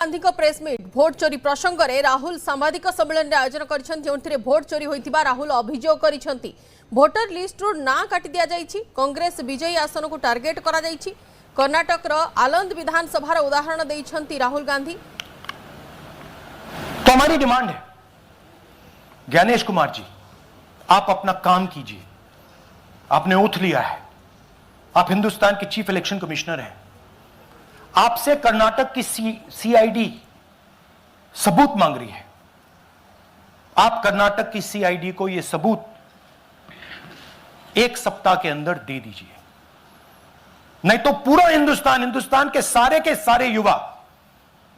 गांधी को press meet vote चोरी प्रसंग में राहुल सांबादिक सम्मेलन आयोजन कर भोट चोरी होता राहुल अभियोग कर भोटर लिस्ट रु ना काटी दि जाइछि। कांग्रेस विजयी आसन को टार्गेट करा जाइछि। कर्नाटक आलंद विधानसभा उदाहरण देइछंती राहुल गांधी। तो हमारी डिमांड है ज्ञानेश कुमार जी, आप अपना काम कीजिए। आपने ओथ लिया है, आप हिंदुस्तान के चीफ इलेक्शन कमिश्नर हैं। आपसे कर्नाटक की सीआईडी सबूत मांग रही है। आप कर्नाटक की सीआईडी को यह सबूत 1 सप्ताह के अंदर दे दीजिए, नहीं तो पूरा हिंदुस्तान के सारे युवा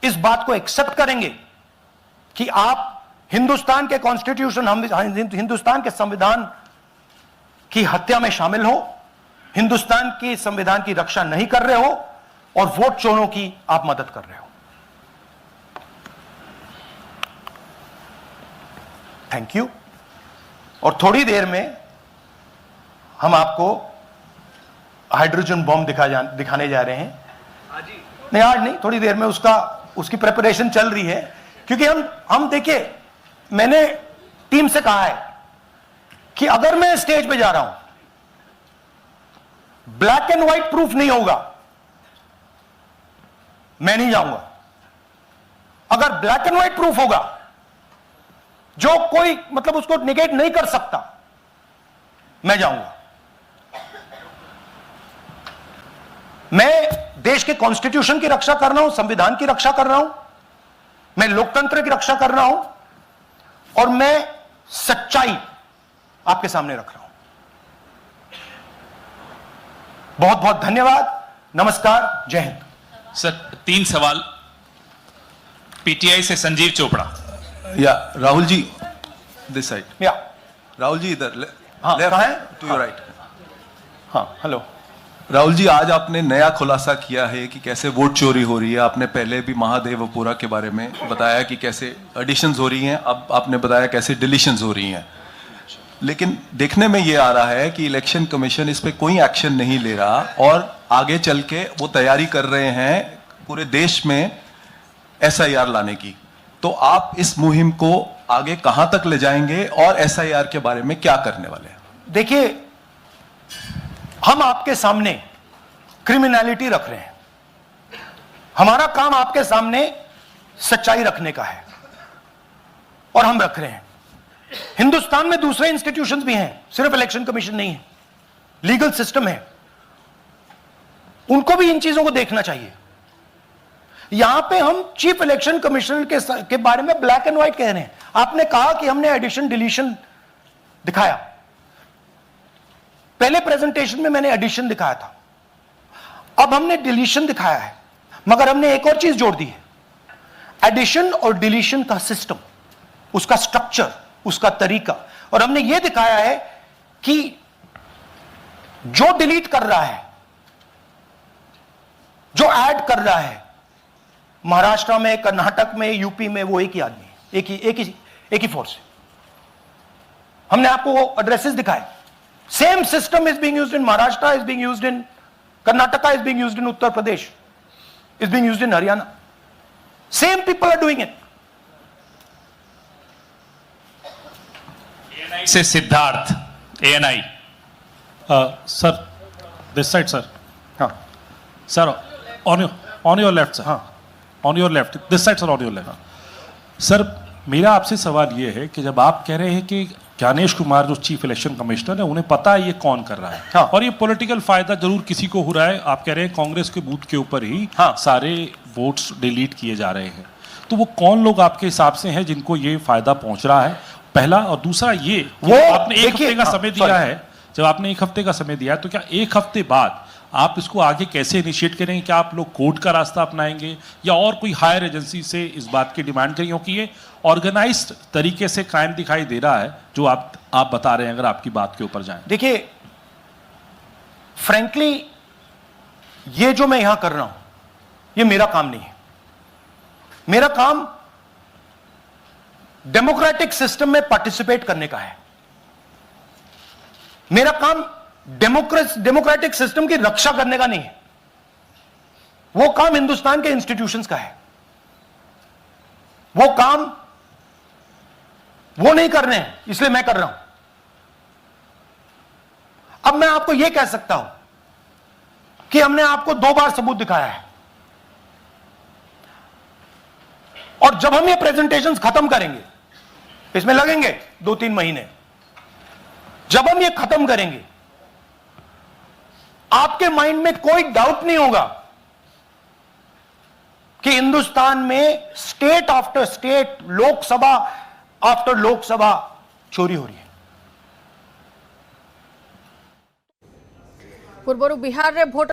इस बात को एक्सेप्ट करेंगे कि आप हिंदुस्तान के कॉन्स्टिट्यूशन, हिंदुस्तान के संविधान की हत्या में शामिल हो, हिंदुस्तान के संविधान की रक्षा नहीं कर रहे हो और वोट चोरों की आप मदद कर रहे हो। Thank you. और थोड़ी देर में हम आपको हाइड्रोजन बॉम्ब दिखाने जा रहे हैं। नहीं, आज नहीं, थोड़ी देर में उसकी प्रिपरेशन चल रही है। क्योंकि हम देखिए, मैंने टीम से कहा है कि अगर मैं स्टेज पे जा रहा हूं, ब्लैक एंड व्हाइट प्रूफ नहीं होगा, मैं नहीं जाऊंगा। अगर ब्लैक एंड व्हाइट प्रूफ होगा जो कोई मतलब उसको निगेट नहीं कर सकता, मैं जाऊंगा। मैं देश के कॉन्स्टिट्यूशन की रक्षा कर रहा हूं, संविधान की रक्षा कर रहा हूं, मैं लोकतंत्र की रक्षा कर रहा हूं और मैं सच्चाई आपके सामने रख रहा हूं। बहुत बहुत धन्यवाद, नमस्कार, जय हिंद। सर 3 सवाल। पीटीआई से संजीव चोपड़ा। या राहुल जी, दिस साइड। या राहुल जी इधर। हाँ, कहाँ है? To your right. हाँ, हेलो राहुल जी, आज आपने नया खुलासा किया है कि कैसे वोट चोरी हो रही है। आपने पहले भी महादेवपुरा के बारे में बताया कि कैसे एडिशंस हो रही हैं, अब आपने बताया कैसे डिलीशंस हो रही हैं। लेकिन देखने में ये आ रहा है कि इलेक्शन कमीशन इस पे कोई एक्शन नहीं ले रहा और आगे चल के वो तैयारी कर रहे हैं पूरे देश में एसआईआर लाने की। तो आप इस मुहिम को आगे कहां तक ले जाएंगे और एसआईआर के बारे में क्या करने वाले हैं? देखिए, हम आपके सामने क्रिमिनलिटी रख रहे हैं। हमारा काम आपके सामने सच्चाई रखने का है और हम रख रहे हैं। हिंदुस्तान में दूसरे इंस्टीट्यूशंस भी हैं, सिर्फ इलेक्शन कमीशन नहीं है, लीगल सिस्टम है, उनको भी इन चीजों को देखना चाहिए। यहां पे हम चीफ इलेक्शन कमिश्नर के बारे में ब्लैक एंड व्हाइट कह रहे हैं। आपने कहा कि हमने एडिशन डिलीशन दिखाया। पहले प्रेजेंटेशन में मैंने एडिशन दिखाया था, अब हमने डिलीशन दिखाया है, मगर हमने एक और चीज जोड़ दी है। एडिशन और डिलीशन का सिस्टम, उसका स्ट्रक्चर, उसका तरीका, और हमने यह दिखाया है कि जो डिलीट कर रहा है, जो ऐड कर रहा है, महाराष्ट्र में, कर्नाटक में, यूपी में, वो एक ही आदमी है, एक ही फोर्स है। हमने आपको वो एड्रेसेस दिखाए। Same system is being used in Maharashtra, is being used in Karnataka, is being used in Uttar Pradesh, is being used in Haryana. Same people are doing it. ANI से Siddharth, ANI. Sir this side sir. हाँ sir, on your left sir. हाँ, on your left, this side sir, on your left. Sir मेरा आपसे सवाल ये है कि जब आप कह रहे हैं कि ज्ञानेश कुमार जो चीफ इलेक्शन कमिश्नर है, उन्हें पता है ये कौन कर रहा है। हाँ। और ये पॉलिटिकल फायदा जरूर किसी को हो रहा है। आप कह रहे हैं कांग्रेस के बूथ के ऊपर ही हाँ। सारे वोट्स डिलीट किए जा रहे हैं। तो वो कौन लोग आपके हिसाब से हैं जिनको ये फायदा पहुंच रहा है, पहला? और दूसरा ये, वो आपने 1 हफ्ते का समय दिया है, जब आपने 1 हफ्ते का समय दिया है, तो क्या 1 हफ्ते बाद आप इसको आगे कैसे इनिशिएट करेंगे? क्या आप लोग कोर्ट का रास्ता अपनाएंगे या और कोई हायर एजेंसी से इस बात की डिमांड करेंगे? क्योंकि ये ऑर्गेनाइज्ड तरीके से क्राइम दिखाई दे रहा है जो आप बता रहे हैं, अगर आपकी बात के ऊपर जाएं। देखिए, फ्रैंकली ये जो मैं यहां कर रहा हूं, ये मेरा काम नहीं है। मेरा काम डेमोक्रेटिक सिस्टम में पार्टिसिपेट करने का है। मेरा काम डेमोक्रेटिक सिस्टम की रक्षा करने का नहीं है, वो काम हिंदुस्तान के इंस्टीट्यूशंस का है। वो काम वो नहीं करने हैं, इसलिए मैं कर रहा हूं। अब मैं आपको यह कह सकता हूं कि हमने आपको 2 बार सबूत दिखाया है, और जब हम ये प्रेजेंटेशंस खत्म करेंगे, इसमें लगेंगे 2-3 महीने, जब हम ये खत्म करेंगे आपके माइंड में कोई डाउट नहीं होगा कि हिंदुस्तान में state after state, Lok Sabha after Lok Sabha चोरी हो रही है। पूर्व बिहार रे भोट